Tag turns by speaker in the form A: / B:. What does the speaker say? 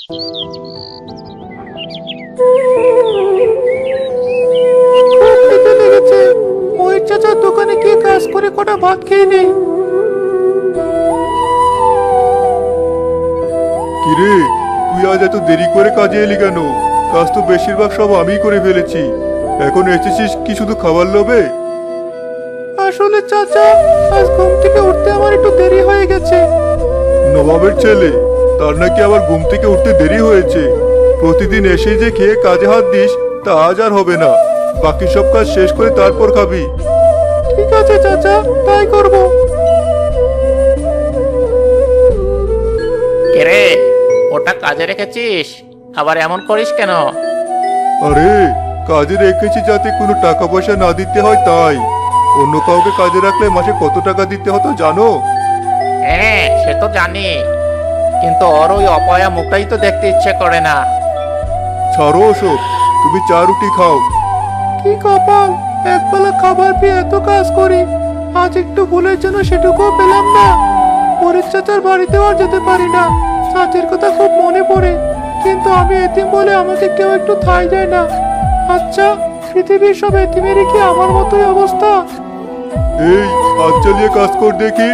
A: খুব খিদে লেগেছে। মহির চাচার দোকানে গিয়ে কাজ করে কটা ভাত খেয়ে নেই।
B: কিরে, তুই আজ এত দেরি করে কাজে এলি কেন? কাজ তো বেশিরভাগ সব আমিই করে ফেলেছি। এখন এসেছিস কি শুধু খাবার লোভে?
A: আসলে চাচা, আজ ঘুম থেকে উঠতে আমার একটু দেরি হয়ে গেছে।
B: নবাবের ছেলে, তার নাকি আবার ঘুম থেকে উঠতে দেরি হয়েছে। প্রতিদিন এসে যে খেয়ে কাজে হাত দিস তা আজ আর হবে না। বাকি সব কাজ শেষ করে তারপর খাবি।
A: ঠিক আছে চাচা, তাই করব।
C: রে, ওটা কাজে রেখেছিস? আবার এমন করিস কেন?
B: আরে, কাজে রেখেছি যাতে কোনো টাকা পয়সা না দিতে হয় তাই। অন্য কাউকে কাজে রাখলে মাসে কত টাকা দিতে হতো জানো?
C: হ্যাঁ, সে তো জানি, কিন্তু ওর ওই অপয়া মুখটাই তো দেখতে ইচ্ছে করে না।
B: ছাড়ো ওসব, তুমি চা রুটি খাও।
A: কি কপাল, একবেলা খাবার পেয়ে এত কাজ করি, আজ একটু ভুলের জন্য সেটুকুও পেলাম না। পরের চাচার বাড়িতেও আর যেতে পারি না। চাচির কথা খুব মনে পড়ে, কিন্তু আমি এতিম বলে আমাকে কেউ একটু ঠাঁই দেয় না। আচ্ছা, পৃথিবীর সব এতিমেরই কি আমার মতোই অবস্থা?
B: এই, হাত চালিয়ে কাজ কর দেখি।